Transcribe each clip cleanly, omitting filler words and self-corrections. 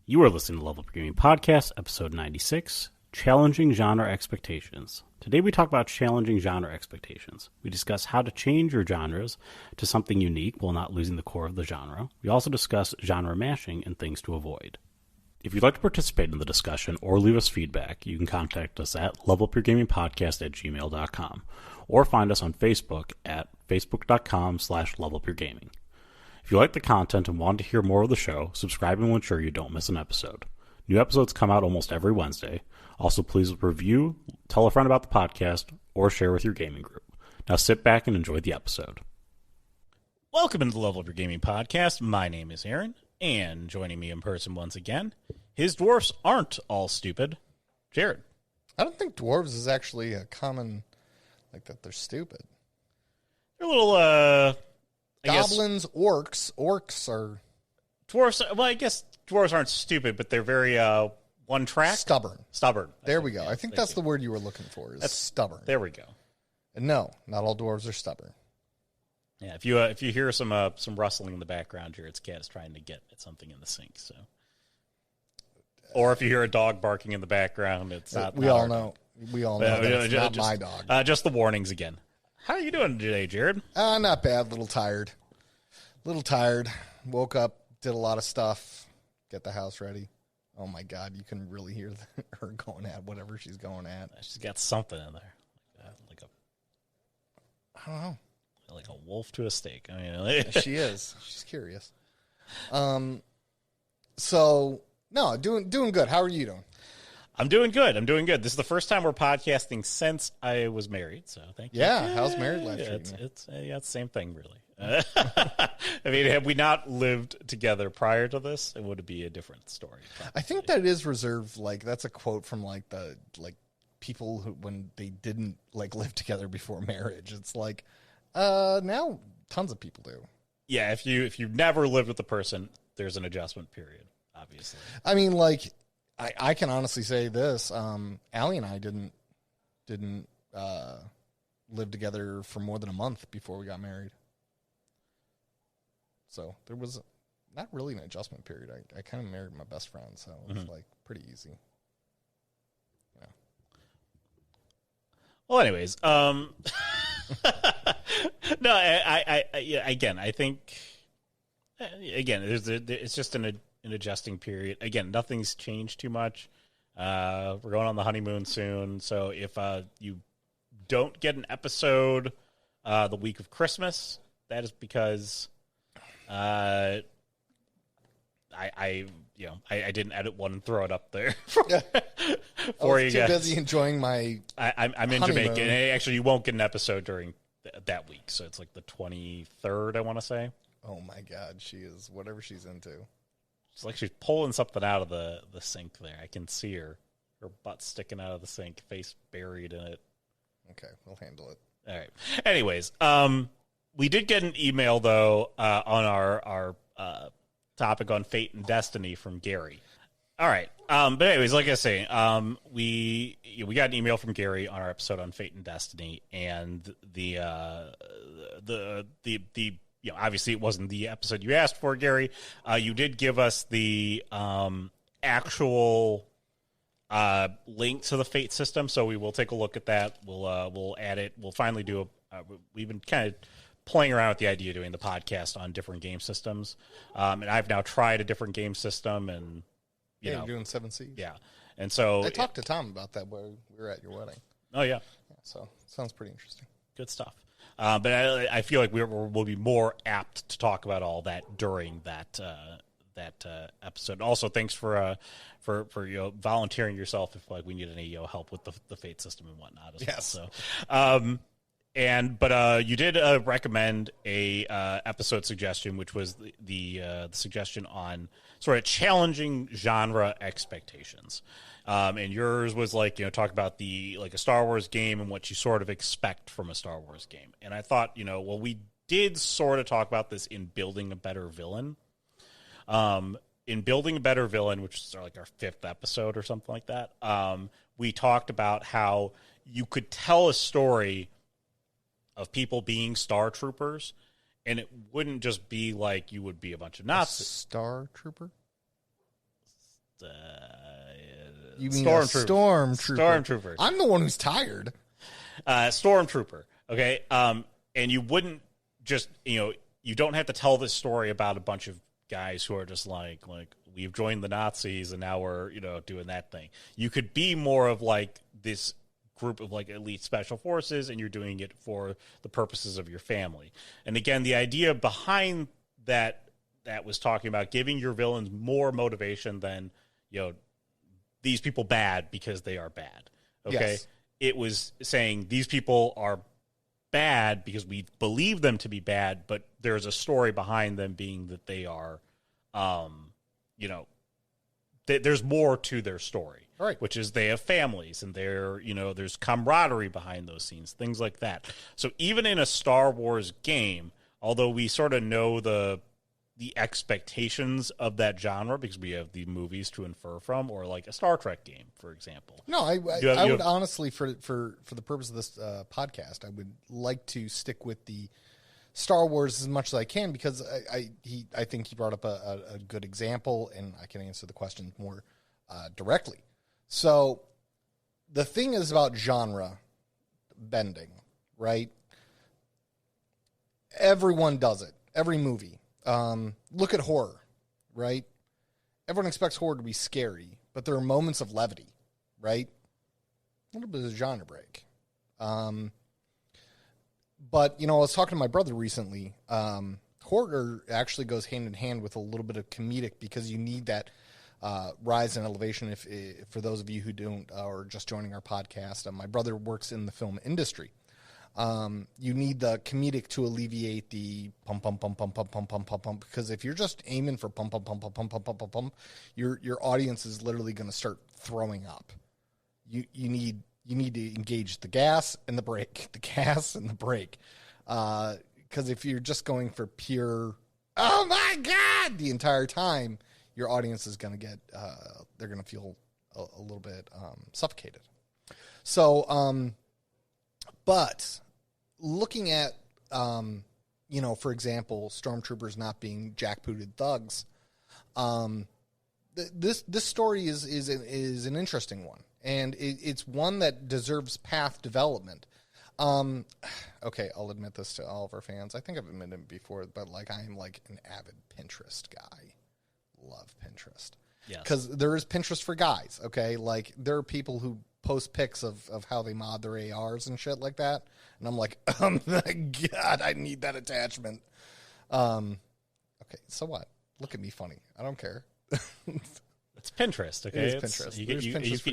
You are listening to Level Up Your Gaming Podcast, episode 96, Challenging Genre Expectations. Today we talk about challenging genre expectations. We discuss how to change your genres to something unique while not losing the core of the genre. We also discuss genre mashing and things to avoid. If you'd like to participate in the discussion or leave us feedback, you can contact us at levelupyourgamingpodcast@gmail.com or find us on Facebook at facebook.com/levelupyourgaming. If you like the content and want to hear more of the show, subscribe and we'll ensure you don't miss an episode. New episodes come out almost every Wednesday. Also, please review, tell a friend about the podcast, or share with your gaming group. Now sit back and enjoy the episode. Welcome to the Level Up Your Gaming Podcast. My name is Aaron, and joining me in person once again, his dwarfs aren't all stupid, Jared. I don't think dwarves is actually a common, like that they're stupid. They're a little, Goblins, orcs are... Dwarves, well, I guess dwarves aren't stupid, but they're very, one track? Stubborn. There we go. I think that's the word you were looking for, is stubborn. There we go. And no, not all dwarves are stubborn. Yeah, if you hear some rustling in the background, Jared's cat is trying to get at something in the sink, so... Or if you hear a dog barking in the background, it's not... We all know that it's not my dog. Just the warnings again. How are you doing today, Jared? Not bad. Little tired. Woke up, did a lot of stuff, get the house ready. Oh, my God. You can really hear her going at whatever she's going at. She's got something in there. I don't know. Like a wolf to a steak. I mean, she is. She's curious. So, no, doing good. How are you doing? I'm doing good. This is the first time we're podcasting since I was married, so thank you. Yeah, how's married life treating you? It's the same thing, really. I mean, had we not lived together prior to this, it would be a different story. Probably. I think that is reserved, that's a quote from, people who, when they didn't, live together before marriage. It's now tons of people do. Yeah, if you never lived with the person, there's an adjustment period, obviously. I mean, I can honestly say this. Allie and I didn't live together for more than a month before we got married. So there was not really an adjustment period. I kind of married my best friend, so it was pretty easy. Yeah. Well, anyways, no, I think it's just an adjusting period. Again, nothing's changed too much. We're going on the honeymoon soon, so if you don't get an episode the week of Christmas, that is because I didn't edit one and throw it up there for you guys. Too busy enjoying my. I'm in honeymoon. Jamaica, and actually, you won't get an episode during that week. So it's the 23rd, I want to say. Oh my God, she is whatever she's into. It's like she's pulling something out of the sink there. I can see her butt sticking out of the sink, face buried in it. Okay, we'll handle it. All right. Anyways, we did get an email though on our topic on fate and destiny from Gary. All right. But anyways, like I say, we got an email from Gary on our episode on fate and destiny, and the obviously it wasn't the episode you asked for, Gary. You did give us the actual link to the fate system, so we will take a look at that. We'll add it. We'll finally do we've been kind of playing around with the idea of doing the podcast on different game systems, and I've now tried a different game system, and you're doing 7 Seas. Yeah, and so I talked to Tom about that while we were at your wedding. Oh yeah, so sounds pretty interesting. Good stuff. But I feel like we'll be more apt to talk about all that during that episode. Also, thanks for volunteering yourself if we need any help with the fate system and whatnot as well. So, but you did recommend a episode suggestion, which was the suggestion on sort of challenging genre expectations. And yours was talk about a Star Wars game and what you sort of expect from a Star Wars game. And I thought, we did sort of talk about this in Building a Better Villain. In Building a Better Villain, which is our 5th episode or something like that, we talked about how you could tell a story of people being Star Troopers, and it wouldn't just be like you would be a bunch of Nazis. Star Trooper? You mean Stormtrooper? Stormtrooper. I'm the one who's tired. Stormtrooper. Okay. And you wouldn't just, you don't have to tell this story about a bunch of guys who are just like we've joined the Nazis and now we're, doing that thing. You could be more of like this group of like elite special forces, and you're doing it for the purposes of your family. And again, the idea behind that was talking about giving your villains more motivation than, these people bad because they are bad. Okay. Yes. It was saying these people are bad because we believe them to be bad, but there's a story behind them being that they are, there's more to their story, right? Which is they have families and they're, there's camaraderie behind those scenes, things like that. So even in a Star Wars game, although we sort of know the expectations of that genre because we have the movies to infer from, or like a Star Trek game, for example. No, I would honestly, for the purpose of this podcast, I would like to stick with the Star Wars as much as I can, because I think he brought up a good example, and I can answer the question more directly. So the thing is about genre bending, right? Everyone does it. Every movie. Look at horror, right? Everyone expects horror to be scary, but there are moments of levity, right? A little bit of a genre break. But, I was talking to my brother recently. Horror actually goes hand in hand with a little bit of comedic, because you need that rise in elevation. If for those of you who don't, or just joining our podcast, my brother works in the film industry. You need the comedic to alleviate the pump, pump, pump, pump, pump, pump, pump, pump, pump. Because if you're just aiming for pump, pump, pump, pump, pump, pump, pump, pump, your audience is literally going to start throwing up. You need to engage the gas and the brake, because if you're just going for pure, oh my God, the entire time, your audience is going to get, they're going to feel a little bit suffocated. So, but looking at, for example, stormtroopers not being jackbooted thugs, this story is an interesting one, and it's one that deserves path development. Okay, I'll admit this to all of our fans. I think I've admitted it before, but I am an avid Pinterest guy. Love Pinterest. Yes. Because there is Pinterest for guys, okay? There are people who post pics of how they mod their ARs and shit like that. And I'm like, oh my God, I need that attachment. Okay, so what? Look at me funny. I don't care. It's Pinterest, okay? It is Pinterest.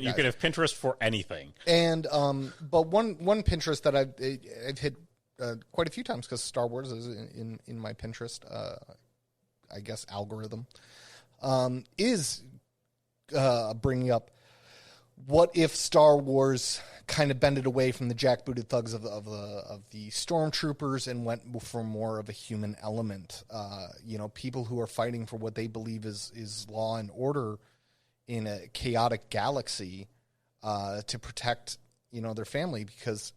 You can have Pinterest for anything. And but one Pinterest that I've hit quite a few times, because Star Wars is in my Pinterest, I guess, algorithm, is bringing up, what if Star Wars kind of bended away from the jackbooted thugs of the stormtroopers and went for more of a human element? People who are fighting for what they believe is law and order in a chaotic galaxy, to protect their family, because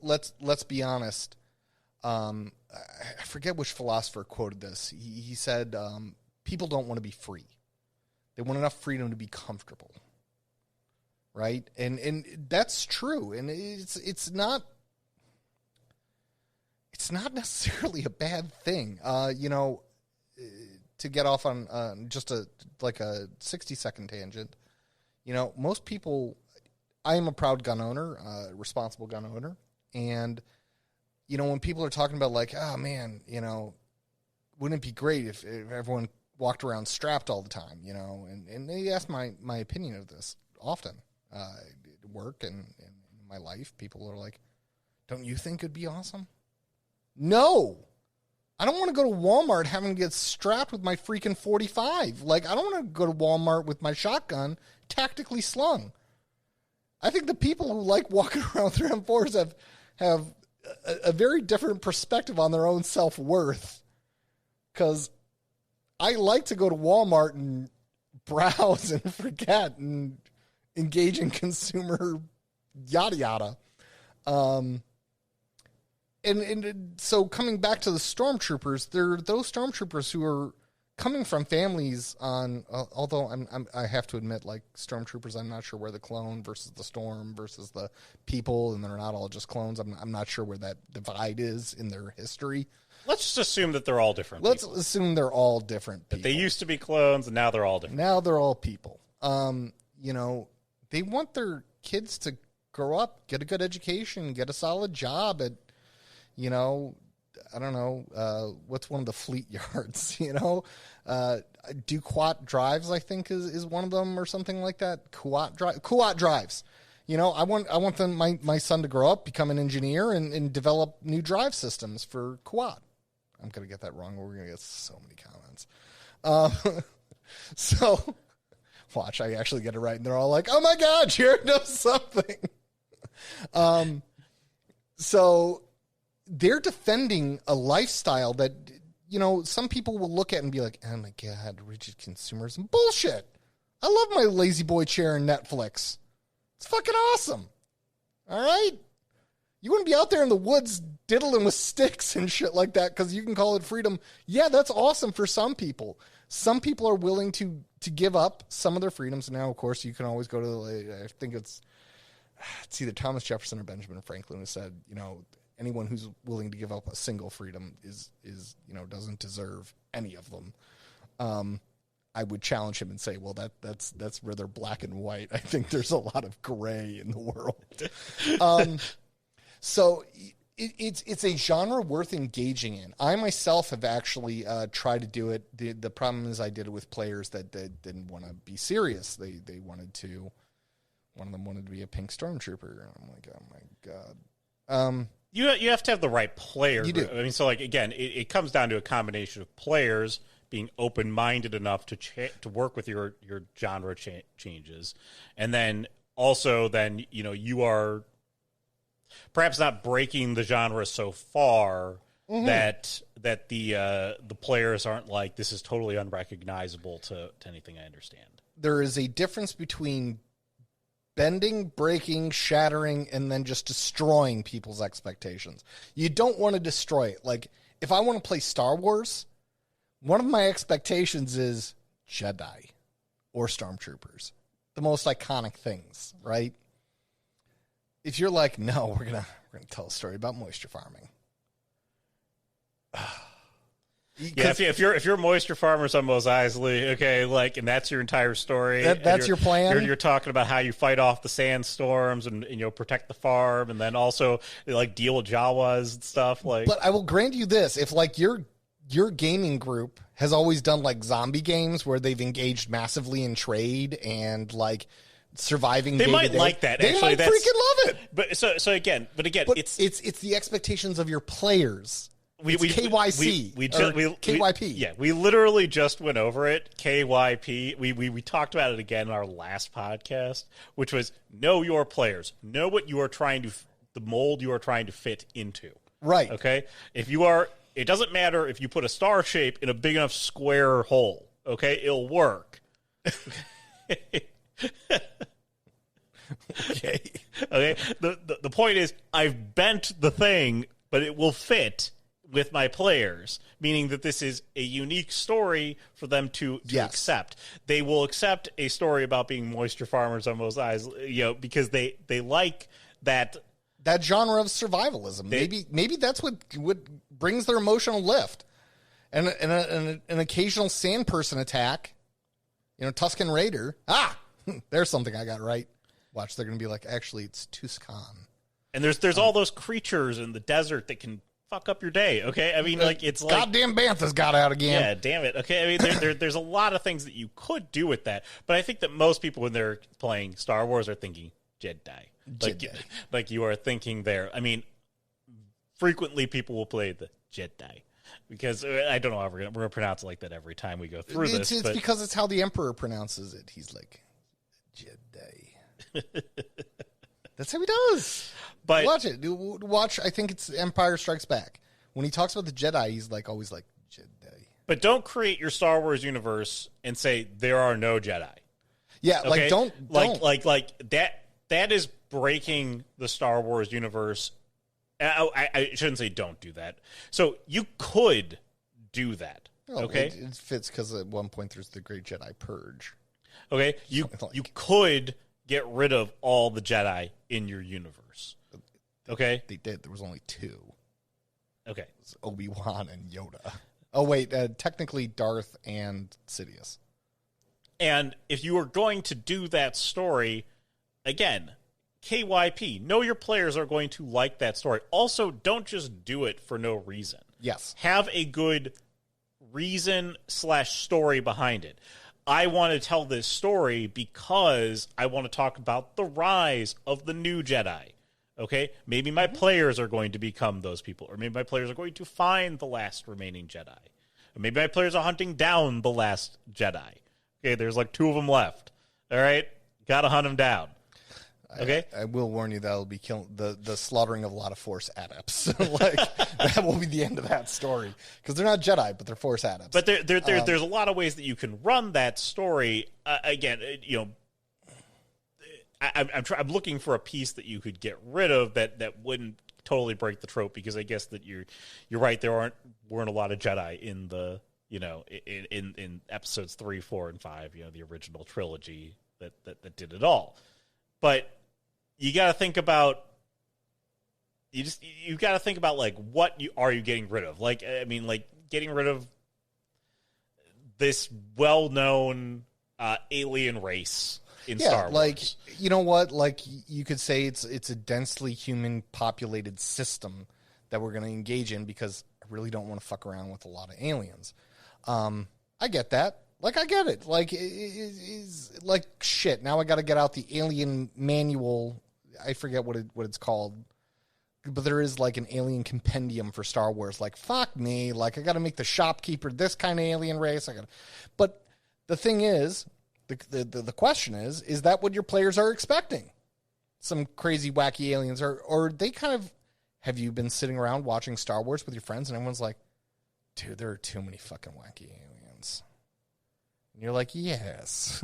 let's be honest. I forget which philosopher quoted this. He said, people don't want to be free. They want enough freedom to be comfortable. Right? And that's true. And it's not necessarily a bad thing. To get off on just a 60-second tangent, most people, I am a proud gun owner, responsible gun owner. And, when people are talking about oh man, wouldn't it be great if everyone walked around strapped all the time, and they ask my opinion of this often. Work and in my life, people are like, don't you think it'd be awesome? No, I don't want to go to Walmart having to get strapped with my freaking 45. I don't want to go to Walmart with my shotgun tactically slung. I think the people who like walking around with their M4s have a very different perspective on their own self-worth, because I like to go to Walmart and browse and forget and engage in consumer yada yada. And so coming back to the stormtroopers, there are those stormtroopers who are coming from families on, although I have to admit, like stormtroopers, I'm not sure where the clone versus the storm versus the people, and they're not all just clones. I'm not sure where that divide is in their history. Let's just assume that they're all different. Let's assume they're all different people. That they used to be clones, and now they're all different. Now they're all people. They want their kids to grow up, get a good education, get a solid job at, I don't know, what's one of the fleet yards, Duquat Drives, I think is one of them or something like that. Kuat Drives. I want my son to grow up, become an engineer and develop new drive systems for Kuat. I'm going to get that wrong. We're going to get so many comments. So watch, I actually get it right. And they're all like, oh my God, Jared knows something. So they're defending a lifestyle that, some people will look at and be like, oh my God, rigid consumerism. Bullshit. I love my lazy boy chair and Netflix. It's fucking awesome. All right? You wouldn't be out there in the woods diddling with sticks and shit like that because you can call it freedom. Yeah, that's awesome for some people. Some people are willing to give up some of their freedoms. Now, of course, you can always go to, I think it's either Thomas Jefferson or Benjamin Franklin who said, anyone who's willing to give up a single freedom is doesn't deserve any of them. I would challenge him and say, well, that's rather black and white. I think there's a lot of gray in the world. So it's a genre worth engaging in. I myself have actually tried to do it. The problem is I did it with players that didn't want to be serious. They wanted to. One of them wanted to be a pink stormtrooper. And I'm like, oh my God. You have to have the right player. You do. I mean, so like again, it comes down to a combination of players being open-minded enough to work with your genre changes, and then also you are perhaps not breaking the genre so far that the players aren't like, this is totally unrecognizable to anything I understand. There is a difference between bending, breaking, shattering, and then just destroying people's expectations. You don't want to destroy it. Like, if I want to play Star Wars, one of my expectations is Jedi or Stormtroopers, the most iconic things, right? If you're like, no, we're gonna tell a story about moisture farming. Yeah, if you're moisture farmers on Mos Eisley, okay, like, and that's your entire story. That's your plan. You're talking about how you fight off the sandstorms and protect the farm, and then also like deal with Jawas and stuff. Like, but I will grant you this: if like your gaming group has always done like zombie games where they've engaged massively in trade and like surviving, they might like that. They actually, might freaking love it. But so again, it's the expectations of your players. KYC. KYP. Yeah, we literally just went over it. KYP. We talked about it again in our last podcast, which was know your players. Know what you are the mold you are trying to fit into. Right. Okay? It doesn't matter if you put a star shape in a big enough square hole. Okay? It'll work. Okay. The point is, I've bent the thing, but it will fit with my players, meaning that this is a unique story for them to accept. They will accept a story about being moisture farmers on Mos Eisley, because they like that genre of survivalism. Maybe that's what brings their emotional lift. And an occasional sand person attack, Tusken Raider. There's something I got right. Watch, they're going to be like, actually, it's Tuscan. And there's all those creatures in the desert that can fuck up your day, okay? I mean, it's like... Goddamn Banthas got out again. Yeah, damn it. Okay, I mean, there's a lot of things that you could do with that, but I think that most people, when they're playing Star Wars, are thinking Jedi. Like you are thinking there. I mean, frequently people will play the Jedi, because I don't know how we're going to pronounce it like that every time we go through this. It's because it's how the Emperor pronounces it. He's like, Jedi. That's how he does. But watch it. Watch. I think it's Empire Strikes Back. When he talks about the Jedi, he's like always like Jedi. But don't create your Star Wars universe and say there are no Jedi. Yeah, okay? like don't like that. That is breaking the Star Wars universe. I shouldn't say don't do that. So you could do that. Oh, Okay, it fits because at one point there's the Great Jedi Purge. okay, you could get rid of all the Jedi in your universe. Okay, They did. There was only 2. okay, It was Obi-Wan and Yoda. Oh wait, technically Darth and Sidious. and if you are going to do that story again, KYP, know your players are going to like that story. Also, don't just do it for no reason. Yes. Have a good reason / story behind it. I want to tell this story because I want to talk about the rise of the new Jedi. Okay? Maybe my players are going to become those people, or maybe my players are going to find the last remaining Jedi. Or maybe my players are hunting down the last Jedi. Okay, there's like 2 of them left. All right? Gotta hunt them down. Okay, I will warn you that'll be killing the slaughtering of a lot of Force adepts. Like that will be the end of that story because they're not Jedi, but they're Force adepts. But there's a lot of ways that you can run that story. Again, I'm looking for a piece that you could get rid of that wouldn't totally break the trope, because I guess that you're right. There weren't a lot of Jedi in the in episodes 3, 4, and 5. The original trilogy that did it all, but. You got to think about like what are you getting rid of? Like, I mean, like getting rid of this well-known alien race in Star Wars. Like, you know what? Like, you could say it's a densely human populated system that we're going to engage in because I really don't want to fuck around with a lot of aliens. I get that. Like, I get it. Like, it's like shit. Now I got to get out the alien manual. I forget what it's called, but there is like an alien compendium for Star Wars. Like, fuck me. Like, I got to make the shopkeeper this kind of alien race. But the thing is, the question is that what your players are expecting? Some crazy, wacky aliens, or they kind of, have you been sitting around watching Star Wars with your friends and everyone's like, dude, there are too many fucking wacky aliens. And you're like, yes,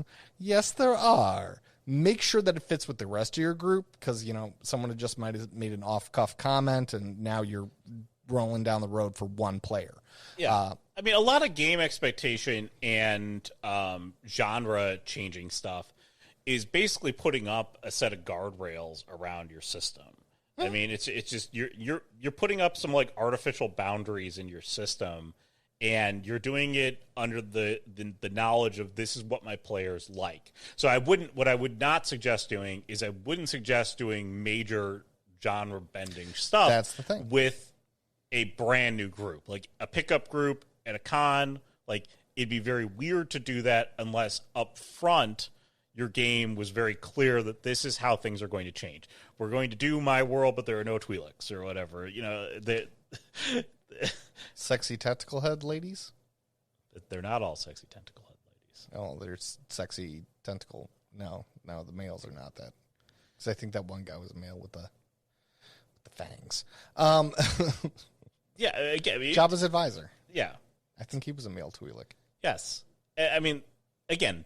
there are. Make sure that it fits with the rest of your group because, someone had just might have made an off-cuff comment and now you're rolling down the road for one player. Yeah. I mean, a lot of game expectation and genre-changing stuff is basically putting up a set of guardrails around your system. I mean, it's just you're putting up some like artificial boundaries in your system, and you're doing it under the knowledge of this is what my players like. So what I would not suggest doing is I wouldn't suggest doing major genre bending stuff. That's the thing. With a brand new group, like a pickup group at a con. Like, it'd be very weird to do that unless up front your game was very clear that this is how things are going to change. We're going to do my world, but there are no Twi'leks or whatever. Sexy tentacle head ladies? They're not all sexy tentacle head ladies. Oh, there's sexy tentacle. No, the males are not that. Because I think that one guy was a male with the fangs. Yeah, again, Jabba's advisor. Yeah, I think he was a male Twi'lek. yes. I mean, again,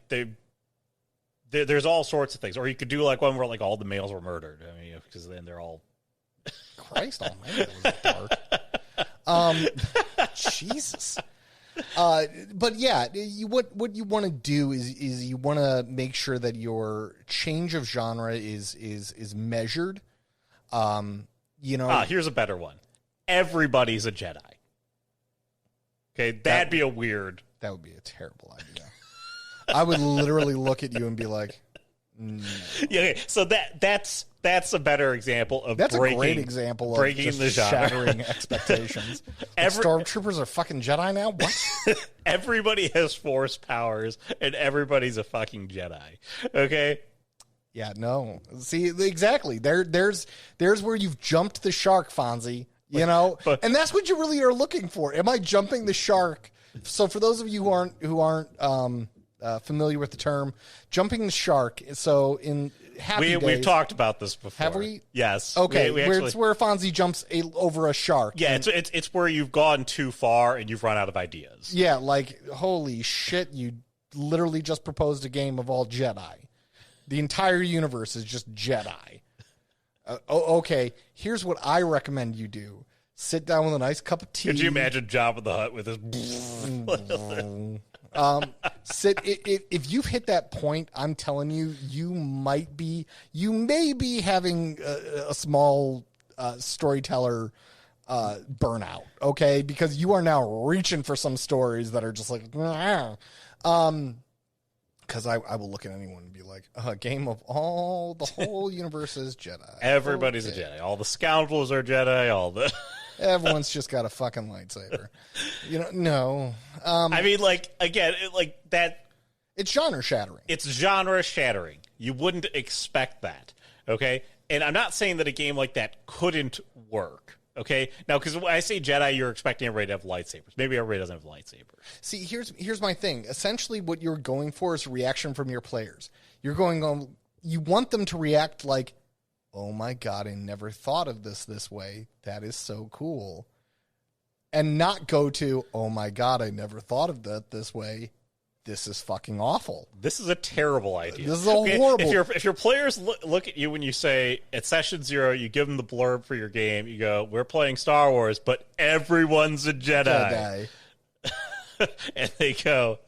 there's all sorts of things. Or you could do like one where like all the males were murdered. I mean, because then they're all. Christ almighty, that was dark. Jesus. But yeah, what you want to do is you want to make sure that your change of genre is measured. Here's a better one. Everybody's a Jedi. Okay, that'd be a weird. That would be a terrible idea. I would literally look at you and be like, no. Yeah, okay. So that's a better example of that's a great example of breaking just the genre. shattering expectations. Stormtroopers are fucking Jedi now? What? Everybody has Force powers, and everybody's a fucking Jedi. Okay? Yeah, no. See, exactly. There's where you've jumped the shark, Fonzie. And that's what you really are looking for. Am I jumping the shark? So for those of you who aren't familiar with the term, jumping the shark. So in Happy Days, we've talked about this before. Have we? Yes. Okay. It's where Fonzie jumps over a shark. Yeah, it's where you've gone too far and you've run out of ideas. Yeah, like holy shit! You literally just proposed a game of all Jedi. The entire universe is just Jedi. Okay, here's what I recommend you do. sit down with a nice cup of tea. Could you imagine Jabba the Hutt with his? If you've hit that point, I'm telling you, you may be having a small storyteller burnout, okay? Because you are now reaching for some stories that are just like, because I will look at anyone and be like, a game of the whole universe is Jedi. Everybody's a Jedi. All the scoundrels are Jedi. All the everyone's just got a fucking lightsaber. No. I mean, like, again, that. It's genre shattering. It's genre shattering. You wouldn't expect that, okay? And I'm not saying that a game like that couldn't work, okay? Now, because when I say Jedi, you're expecting everybody to have lightsabers. Maybe everybody doesn't have lightsabers. See, here's my thing. Essentially, what you're going for is a reaction from your players. You're going on. You want them to react like, "Oh my god, I never thought of this way. That is so cool," and not go to, "Oh my god, I never thought of that this way. This is fucking awful. This is a terrible idea. This is horrible." If your players look at you when you say at session 0, you give them the blurb for your game. You go, "We're playing Star Wars, but everyone's a Jedi." And they go,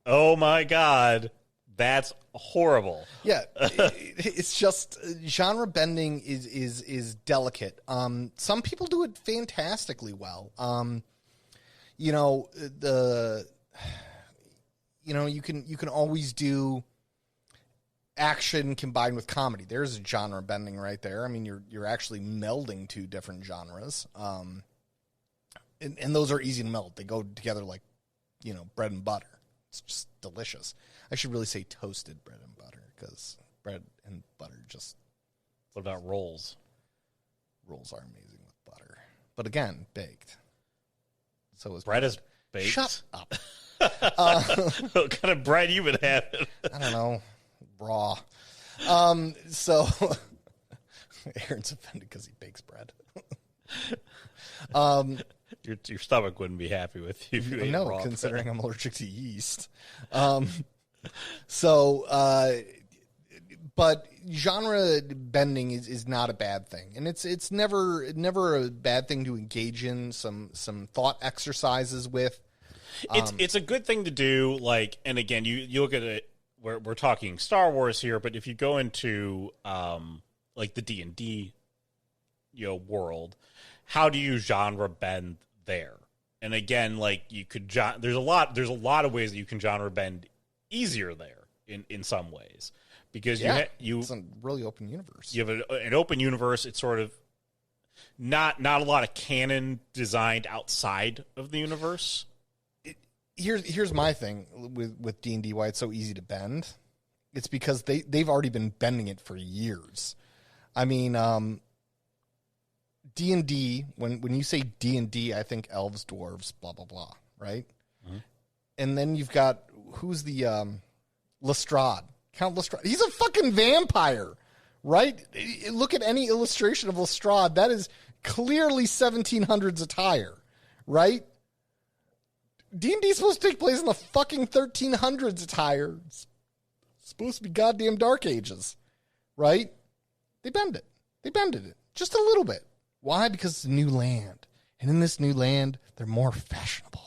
"Oh my god, that's horrible." Yeah, it's just genre bending is delicate. Some people do it fantastically well. You can always do action combined with comedy. There's a genre bending right there. I mean, you're actually melding two different genres. And those are easy to meld. They go together like, bread and butter. It's just delicious. I should really say toasted bread and butter, because bread and butter just... What about rolls? Rolls are amazing with butter. But again, baked. So is bread is baked? Shut up. What kind of bread you been having? I don't know. Raw. So Aaron's offended because he bakes bread. Your stomach wouldn't be happy with you if you ate raw considering bread. I'm allergic to yeast. But genre bending is not a bad thing, and it's never a bad thing to engage in some thought exercises with. It's a good thing to do. Like, and again, you look at it. We're talking Star Wars here, but if you go into like the D&D world, how do you genre bend there? And again, like you could there's a lot of ways that you can genre bend easier there in some ways, because it's a really open universe. You have an open universe. It's sort of not a lot of canon designed outside of the universe. Here's my thing with D&D, why it's so easy to bend. It's because they've already been bending it for years. I mean, D&D, when you say D&D, I think elves, dwarves, blah, blah, blah, right? Mm-hmm. And then you've got, who's the Lestrade? Count Lestrade. He's a fucking vampire, right? Look at any illustration of Lestrade. That is clearly 1700s attire, right? D&D is supposed to take place in the fucking 1300s attire. It's supposed to be goddamn Dark Ages, right? They bended it just a little bit. Why? Because it's a new land. And in this new land, they're more fashionable.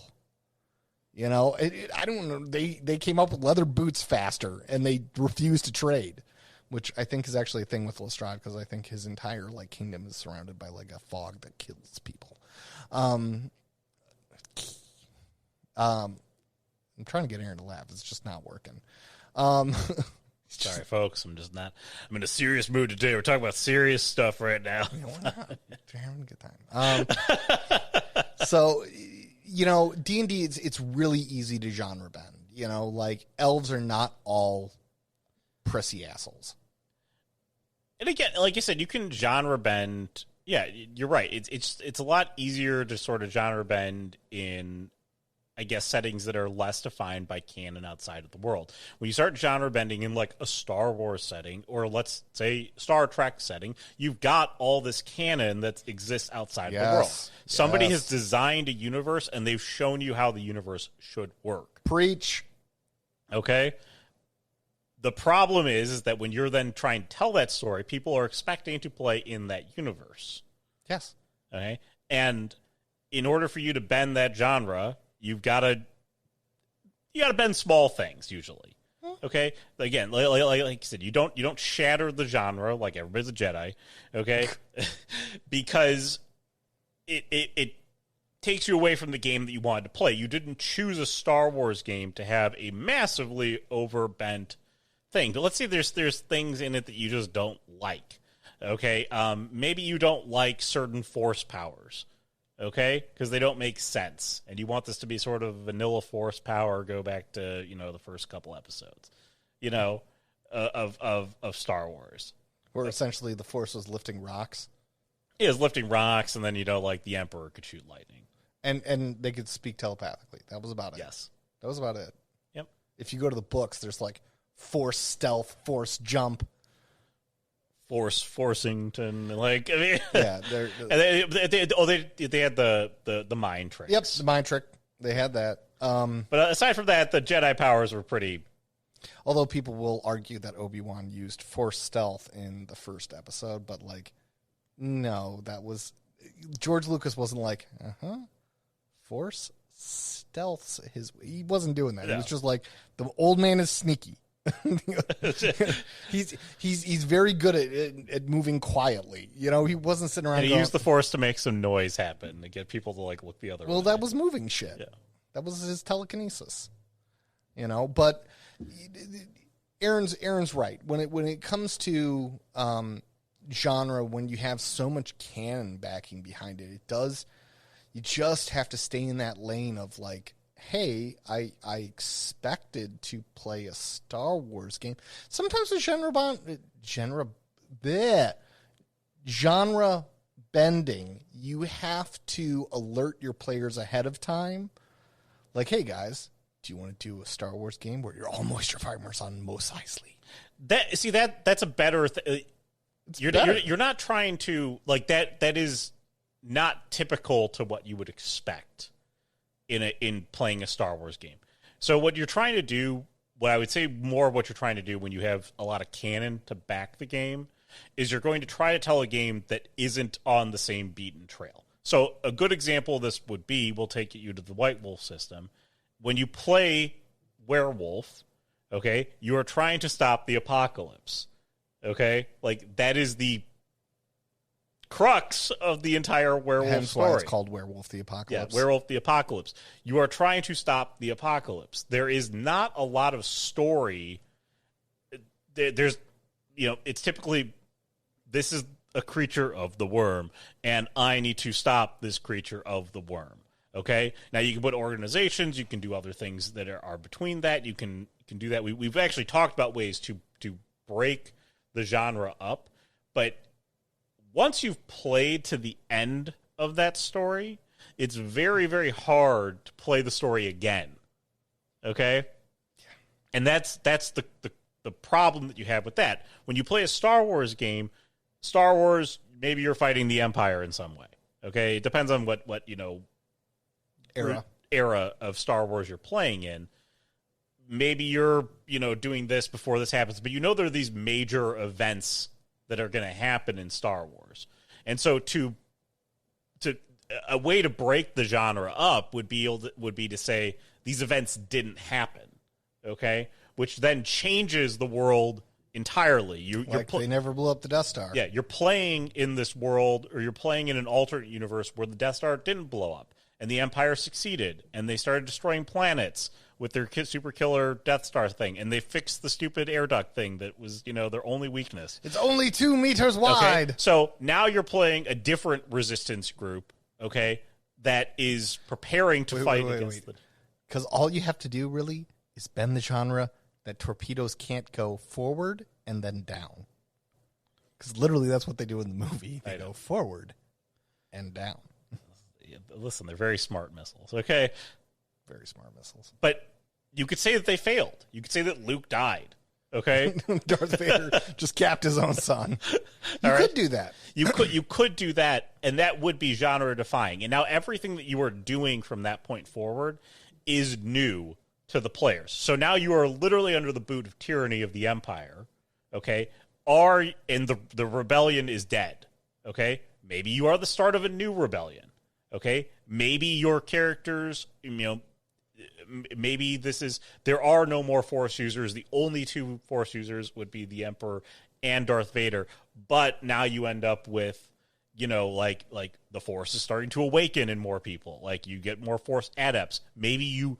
I don't know. They came up with leather boots faster, and they refused to trade, which I think is actually a thing with Lestrade, because I think his entire kingdom is surrounded by a fog that kills people. I'm trying to get Aaron to laugh. It's just not working. Sorry, folks. I'm in a serious mood today. We're talking about serious stuff right now. Why not? We're having a good time. So, D&D, it's really easy to genre bend. Elves are not all prissy assholes. And again, like you said, you can genre bend. Yeah, you're right. It's a lot easier to sort of genre bend in, I guess, settings that are less defined by canon outside of the world. When you start genre bending in a Star Wars setting, or let's say Star Trek setting, you've got all this canon that exists outside of the world. Somebody has designed a universe, and they've shown you how the universe should work. Preach. Okay? The problem is that when you're then trying to tell that story, people are expecting to play in that universe. Yes. Okay? And in order for you to bend that genre, you got to bend small things usually. Okay, again, like I said, you don't shatter the genre like everybody's a Jedi. Okay, because it takes you away from the game that you wanted to play. You didn't choose a Star Wars game to have a massively overbent thing. But let's say there's things in it that you just don't like. Okay, maybe you don't like certain force powers. Okay, because they don't make sense, and you want this to be sort of vanilla force power. Go back to the first couple episodes, of Star Wars, where essentially the Force was lifting rocks. It was lifting rocks, and then like the Emperor could shoot lightning, and they could speak telepathically. That was about it. Yes, that was about it. Yep. If you go to the books, there's like Force stealth, Force jump. Forcington, like I mean, yeah, they had the mind tricks. Yep, the mind trick. They had that. But aside from that, the Jedi powers were pretty. Although people will argue that Obi-Wan used Force stealth in the first episode, but like, no, that was George Lucas wasn't like, Force stealth's he wasn't doing that. No. He was just like, the old man is sneaky. he's very good at moving quietly. He wasn't sitting around. And he used the Force to make some noise happen to get people to like look the other way. Well, that was moving shit. Yeah. That was his telekinesis. But Aaron's right. When it comes to genre, when you have so much canon backing behind it, you just have to stay in that lane of like, hey, I expected to play a Star Wars game. Sometimes with genre bending, you have to alert your players ahead of time. Like, hey guys, do you want to do a Star Wars game where you're all moisture farmers on Mos Eisley? That's a better thing. You're not trying to like that. That is not typical to what you would expect in playing a Star Wars game. So what you're trying to do, what I would say more what you're trying to do when you have a lot of canon to back the game, is you're going to try to tell a game that isn't on the same beaten trail. So a good example of this would be, we'll take you to the White Wolf system. When you play Werewolf, okay, you are trying to stop the apocalypse. Okay? Like, that is the crux of the entire werewolf story. Why it's called Werewolf the Apocalypse. Yeah, Werewolf the Apocalypse. You are trying to stop the apocalypse. There is not a lot of story. There's, it's typically, this is a creature of the worm, and I need to stop this creature of the worm. Okay? Now, you can put organizations, you can do other things that are between that. You can do that. We've actually talked about ways to break the genre up, but once you've played to the end of that story, it's very, very hard to play the story again. Okay? Yeah. And that's the problem that you have with that. When you play a Star Wars game, Star Wars, maybe you're fighting the Empire in some way. Okay? It depends on what era of Star Wars you're playing in. Maybe you're, doing this before this happens, but there are these major events that are going to happen in Star Wars. And so a way to break the genre up would be to say these events didn't happen, okay? Which then changes the world entirely. They never blew up the Death Star. Yeah, you're playing in this world, or you're playing in an alternate universe where the Death Star didn't blow up, and the Empire succeeded, and they started destroying planets with their super killer Death Star thing, and they fixed the stupid air duct thing that was, their only weakness. It's only 2 meters wide. Okay? So now you're playing a different resistance group, okay, that is preparing to fight against the... Because all you have to do, really, is bend the genre that torpedoes can't go forward and then down. Because literally that's what they do in the movie. They go forward and down. Listen, they're very smart missiles, okay? Very smart missiles. But you could say that they failed. You could say that Luke died. Okay? Darth Vader just capped his own son. You could do that. You could do that, and that would be genre defying. And now everything that you are doing from that point forward is new to the players. So now you are literally under the boot of tyranny of the Empire. Okay? And the rebellion is dead. Okay? Maybe you are the start of a new rebellion. Okay, maybe your characters, maybe there are no more Force users. The only two Force users would be the Emperor and Darth Vader. But now you end up with, like the Force is starting to awaken in more people. Like you get more Force adepts. Maybe you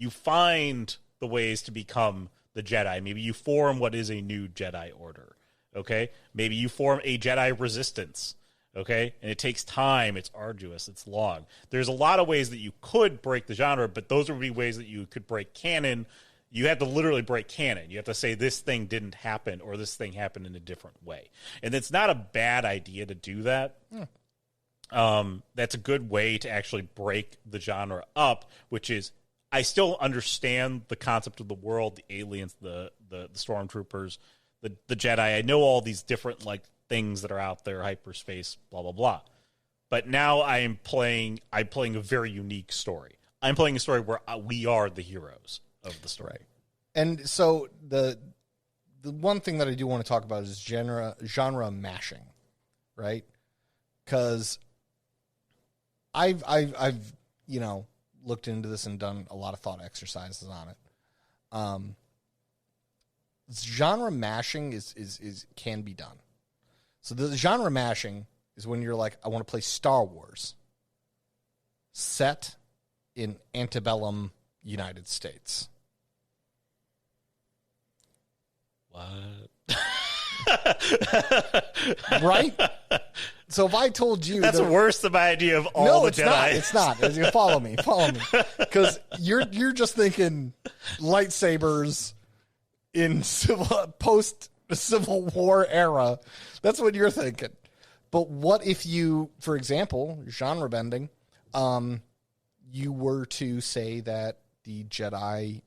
find the ways to become the Jedi. Maybe you form what is a new Jedi Order. Okay, maybe you form a Jedi Resistance. Okay, and it takes time. It's arduous. It's long. There's a lot of ways that you could break the genre, but those would be ways that you could break canon. You have to literally break canon. You have to say this thing didn't happen or this thing happened in a different way. And it's not a bad idea to do that. That's a good way to actually break the genre up, which is I still understand the concept of the world, the aliens, the stormtroopers, the Jedi. I know all these different things that are out there, hyperspace, blah, blah, blah. But now I'm playing a very unique story. I'm playing a story where we are the heroes of the story. Right. And so the one thing that I do want to talk about is genre mashing, right? Because I've looked into this and done a lot of thought exercises on it. Genre mashing is can be done. So the genre mashing is when you're like, I want to play Star Wars set in antebellum United States. What? Right? So if I told you... That's worse than my idea of all the Jedi. It's not. Follow me. Because you're just thinking lightsabers in post-Civil War era. That's what you're thinking. But what if you, for example, genre bending, you were to say that the Jedi,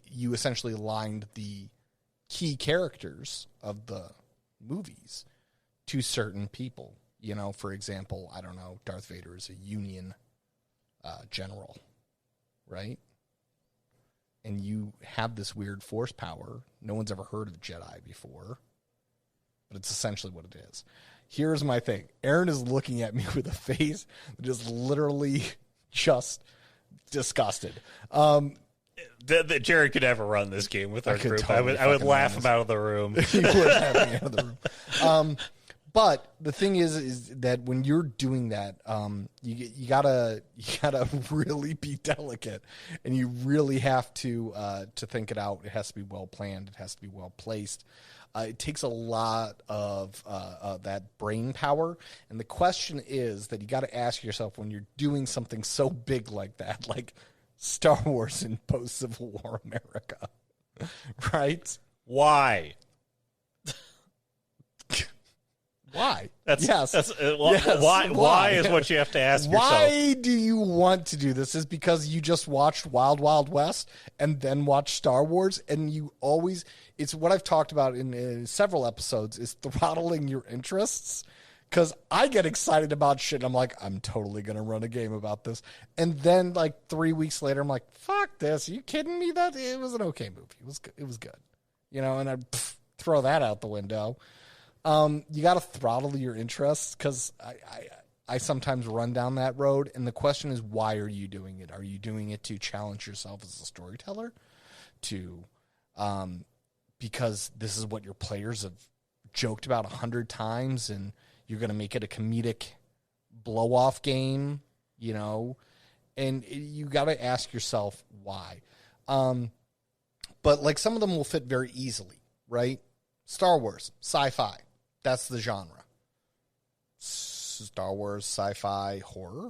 you essentially aligned the key characters of the movies to certain people. For example, I don't know, Darth Vader is a Union general, right? And you have this weird force power. No one's ever heard of Jedi before, but it's essentially what it is. Here's my thing. Aaron is looking at me with a face that is literally just disgusted. That Jared could ever run this game with our group. Totally I would laugh him out of the room. He would have me out of the room. But the thing is that when you're doing that, you gotta really be delicate, and you really have to think it out. It has to be well planned. It has to be well placed. It takes a lot of that brain power. And the question is that you got to ask yourself when you're doing something so big like that, like Star Wars in post-Civil War America, right? Why? Why? Why is what you have to ask yourself. Why do you want to do this? Is because you just watched Wild Wild West and then watched Star Wars, and you always, it's what I've talked about in several episodes, is throttling your interests. Because I get excited about shit, and I'm like, I'm totally going to run a game about this. And then, 3 weeks later, I'm like, fuck this. Are you kidding me? That it was an okay movie. It was good. And I'd throw that out the window. You got to throttle your interests, because I sometimes run down that road. And the question is, why are you doing it? Are you doing it to challenge yourself as a storyteller? Because this is what your players have joked about 100 times, and you're going to make it a comedic blow-off game, and you got to ask yourself why. But some of them will fit very easily, right? Star Wars, sci-fi, that's the genre. Star Wars, sci-fi, horror,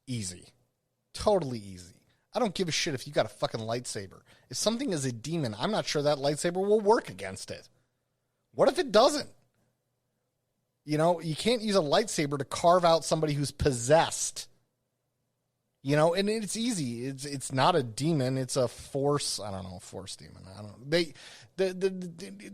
easy, totally easy. I don't give a shit if you got a fucking lightsaber. If something is a demon, I'm not sure that lightsaber will work against it. What if it doesn't? You can't use a lightsaber to carve out somebody who's possessed. And it's easy. It's not a demon. It's a force. I don't know, force demon. I don't know.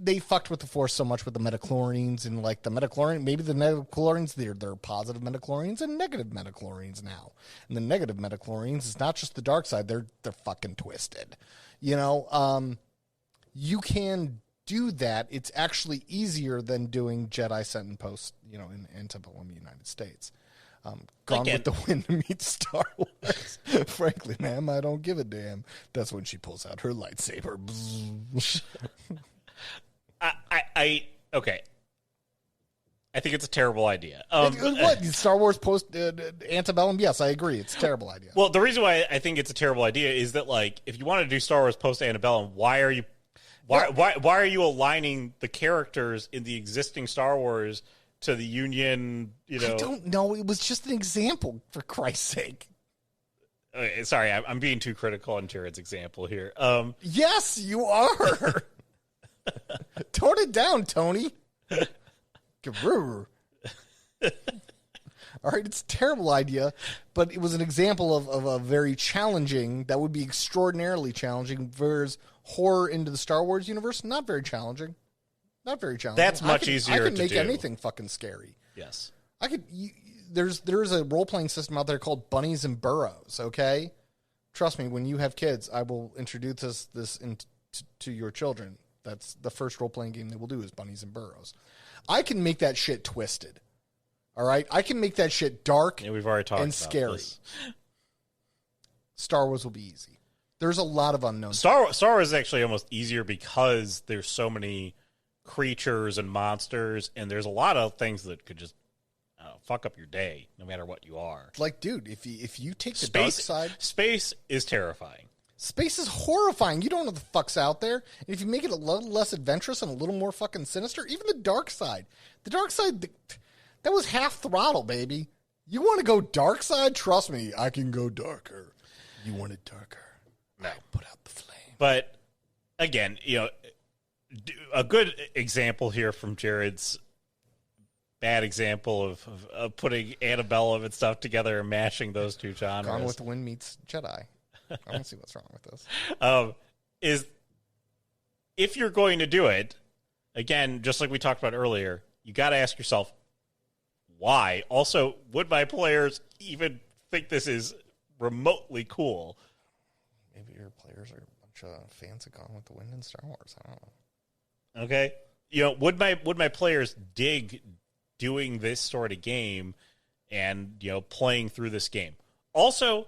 They fucked with the force so much with the midichlorians and the midichlorian. Maybe the midichlorians, they're positive midichlorians and negative midichlorians now. And the negative midichlorians is not just the dark side. They're fucking twisted. You can do that. It's actually easier than doing Jedi set in post, in antebellum United States. Gone Again. with the Wind meets Star Wars. Frankly, ma'am, I don't give a damn. That's when she pulls out her lightsaber. Okay. I think it's a terrible idea. What? Star Wars post antebellum? Yes, I agree. It's a terrible idea. Well, the reason why I think it's a terrible idea is that, like, if you want to do Star Wars post antebellum, why are you aligning the characters in the existing Star Wars to the Union? You know, I don't know. It was just an example, for Christ's sake. Okay, sorry, I'm being too critical on Jared's example here. Yes, you are. Tone it down, Tony. All right, it's a terrible idea, but it was an example of a very challenging, that would be extraordinarily challenging, whereas horror into the Star Wars universe, not very challenging. Not very challenging. That's much easier to do. I can make anything fucking scary. Yes. There's a role-playing system out there called Bunnies and Burrows, okay? Trust me, when you have kids, I will introduce this to your children. That's the first role-playing game they will do is Bunnies and Burrows. I can make that shit twisted. All right? I can make that shit dark we've already talked and about scary. This. Star Wars will be easy. There's a lot of unknowns. Star Wars is actually almost easier because there's so many creatures and monsters, and there's a lot of things that could just fuck up your day, no matter what you are. Like, dude, if you take the dark side... Space is terrifying. Space is horrifying. You don't know what the fuck's out there. And if you make it a little less adventurous and a little more fucking sinister, even the dark side. The dark side, that was half throttle, baby. You want to go dark side? Trust me, I can go darker. You want it darker? No. Put out the flame. But, again, a good example here from Jared's bad example of putting antebellum and stuff together and mashing those two genres. Gone with the Wind meets Jedi. I don't see what's wrong with this. Is if you're going to do it, again, just like we talked about earlier, you got to ask yourself, why? Also, would my players even think this is remotely cool? Maybe your players are a bunch of fans of Gone with the Wind and Star Wars. I don't know. Okay. Would my players dig doing this sort of game and, playing through this game? Also,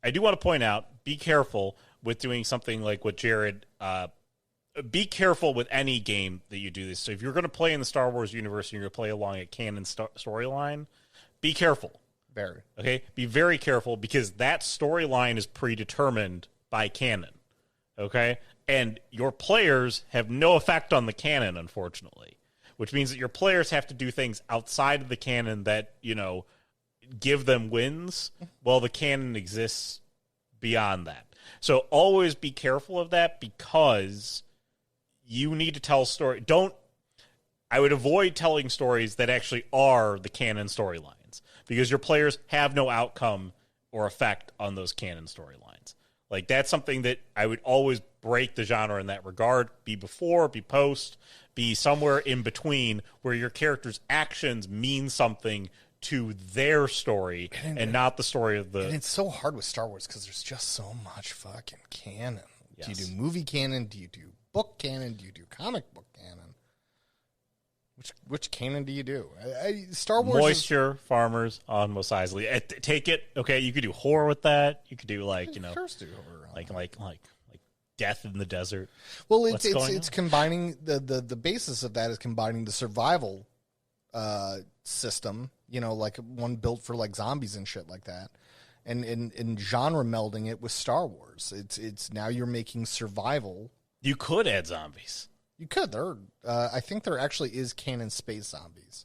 I do want to point out, be careful with doing something like what Jared, be careful with any game that you do this. So if you're going to play in the Star Wars universe and you're going to play along a canon storyline, be careful. Very. Okay? Be very careful because that storyline is predetermined by canon. Okay? And your players have no effect on the canon, unfortunately, which means that your players have to do things outside of the canon that, give them wins while the canon exists beyond that. So always be careful of that because you need to tell a story. I would avoid telling stories that actually are the canon storylines because your players have no outcome or effect on those canon storylines. Like, that's something that I would always break the genre in that regard. Be before, be post, be somewhere in between where your character's actions mean something to their story and not the story of the... And it's so hard with Star Wars because there's just so much fucking canon. Yes. Do you do movie canon? Do you do book canon? Do you do comic book canon? Which canon do you do? Star Wars Moisture, farmers on Mos Eisley. Take it, okay, you could do horror with that. You could do, like, Of course do horror. like death in the desert. Well, it's combining the basis of that is combining the survival system, like one built for like zombies and shit like that, and genre melding it with Star Wars. It's now you're making survival. You could add zombies. You could. I think there actually is canon space zombies.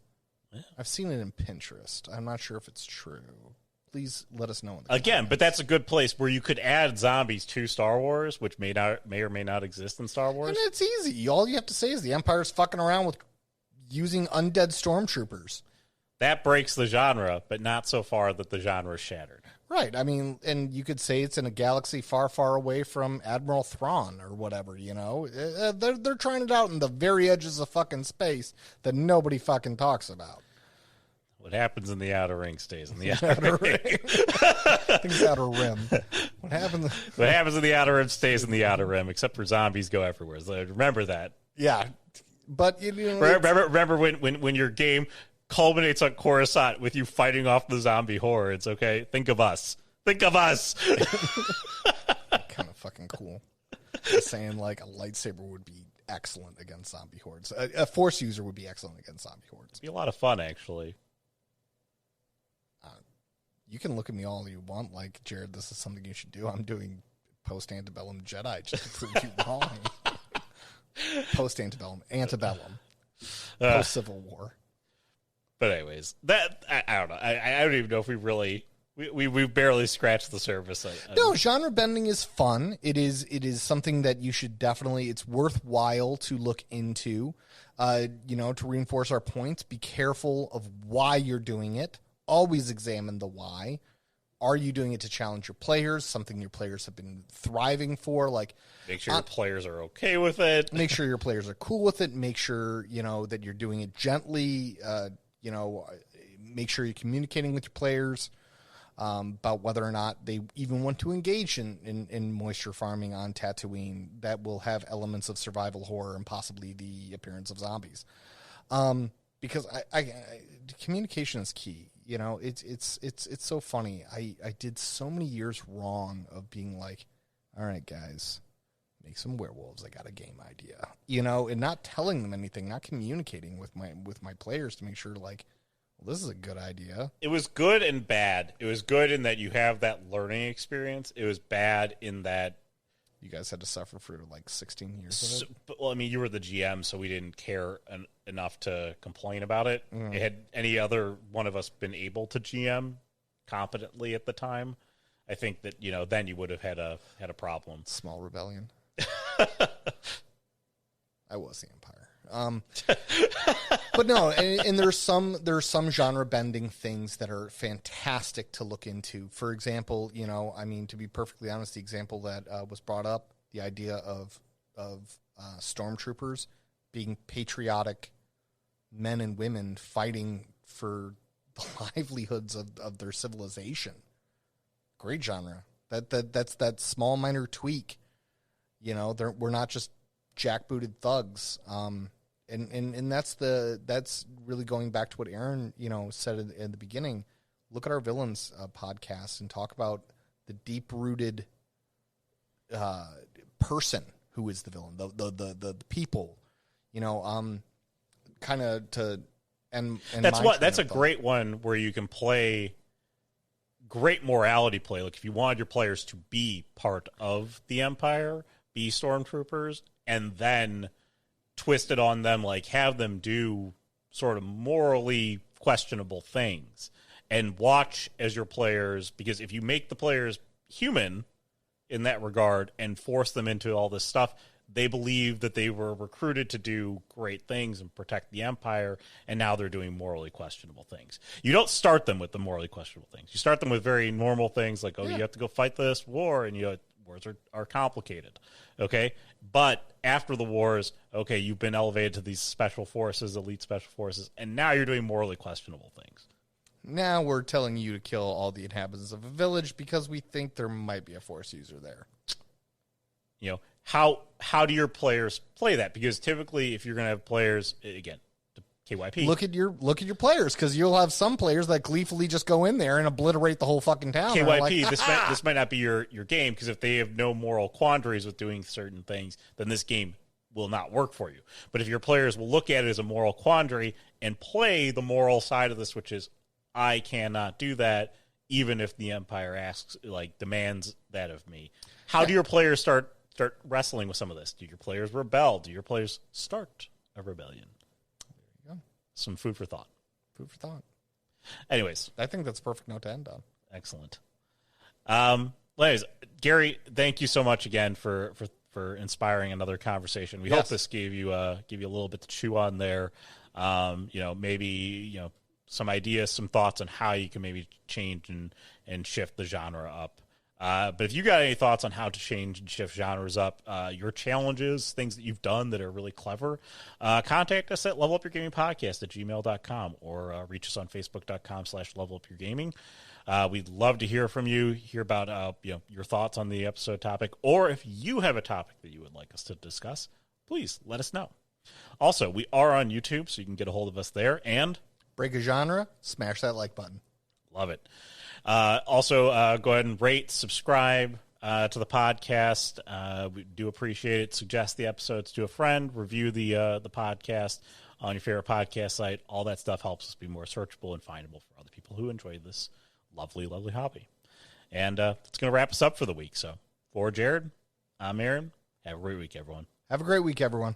Yeah. I've seen it in Pinterest. I'm not sure if it's true. Please let us know. Again, but that's a good place where you could add zombies to Star Wars, which may or may not exist in Star Wars. And it's easy. All you have to say is the Empire's fucking around with using undead stormtroopers. That breaks the genre, but not so far that the genre is shattered. Right. I mean, and you could say it's in a galaxy far, far away from Admiral Thrawn or whatever, They're trying it out in the very edges of fucking space that nobody fucking talks about. What happens in the outer ring stays in the outer ring. I think it's outer rim. What happens in the outer rim stays in the outer rim, except for zombies go everywhere. So remember that. Yeah. But, remember when your game culminates on Coruscant with you fighting off the zombie hordes. Okay, think of us. Think of us. Kind of fucking cool. Just saying, like, a lightsaber would be excellent against zombie hordes. A Force user would be excellent against zombie hordes. It'd be a lot of fun, actually. You can look at me all you want, like, Jared, this is something you should do. I'm doing post-antebellum Jedi just to prove you wrong. Post-antebellum, post-Civil War. But anyways, that I don't know. I don't even know if we really we barely scratched the surface. No, genre bending is fun. It is something that you should definitely. It's worthwhile to look into. To reinforce our points. Be careful of why you're doing it. Always examine the why. Are you doing it to challenge your players? Something your players have been thriving for? Like, make sure your players are okay with it. Make sure your players are cool with it. Make sure that you're doing it gently. Make sure you're communicating with your players about whether or not they even want to engage in moisture farming on Tatooine that will have elements of survival horror and possibly the appearance of zombies. Because communication is key. It's so funny. I did so many years wrong of being like, all right, guys, make some werewolves. I got a game idea, and not telling them anything, not communicating with my players to make sure, like, well, this is a good idea. It was good and bad. It was good in that you have that learning experience. It was bad in that you guys had to suffer for like 16 years of it. Well, I mean, you were the GM, so we didn't care enough to complain about it. Mm. Had any other one of us been able to GM competently at the time, I think that then you would have had a problem. Small rebellion. I was the Empire. But no, and there's some genre bending things that are fantastic to look into. For example, to be perfectly honest, the example that was brought up, the idea of stormtroopers being patriotic men and women fighting for the livelihoods of their civilization. Great genre. That's that small minor tweak. We're not just jackbooted thugs. And that's really going back to what Aaron, said at the beginning. Look at our villains podcast and talk about the deep-rooted person who is the villain, the people, kind of to and that's a great one where you can play great morality play. Like if you wanted your players to be part of the Empire, be stormtroopers, and then twist it on them, like have them do sort of morally questionable things and watch as your players, because if you make the players human in that regard and force them into all this stuff, they believe that they were recruited to do great things and protect the Empire, and now they're doing morally questionable things. You don't start them with the morally questionable things. You start them with very normal things like, you have to go fight this war, and wars are complicated, okay? But after the wars, okay, you've been elevated to these special forces, elite special forces, and now you're doing morally questionable things. Now we're telling you to kill all the inhabitants of a village because we think there might be a Force user there. How do your players play that? Because typically, if you're going to have players, again, KYP. Look at your players, because you'll have some players that gleefully just go in there and obliterate the whole fucking town. KYP, like, this might not be your game, because if they have no moral quandaries with doing certain things, then this game will not work for you. But if your players will look at it as a moral quandary and play the moral side of this, which is, I cannot do that, even if the Empire demands that of me. How do your players start wrestling with some of this? Do your players rebel? Do your players start a rebellion? Some food for thought. Food for thought. Anyways. I think that's a perfect note to end on. Excellent. Anyways, Gary, thank you so much again for inspiring another conversation. We hope this gave you a little bit to chew on there. Maybe some ideas, some thoughts on how you can maybe change and shift the genre up. But if you got any thoughts on how to change and shift genres up, your challenges, things that you've done that are really clever, contact us at levelupyourgamingpodcast@gmail.com or reach us on facebook.com/levelupyourgaming. We'd love to hear from you, hear about your thoughts on the episode topic, or if you have a topic that you would like us to discuss, please let us know. Also, we are on YouTube, so you can get a hold of us there, and break a genre, smash that like button. Love it. Also, go ahead and rate, subscribe to the podcast. We do appreciate it. Suggest the episodes to a friend. Review the podcast on your favorite podcast site. All that stuff helps us be more searchable and findable for other people who enjoy this lovely, lovely hobby. And it's going to wrap us up for the week. So for Jared, I'm Aaron. Have a great week, everyone. Have a great week, everyone.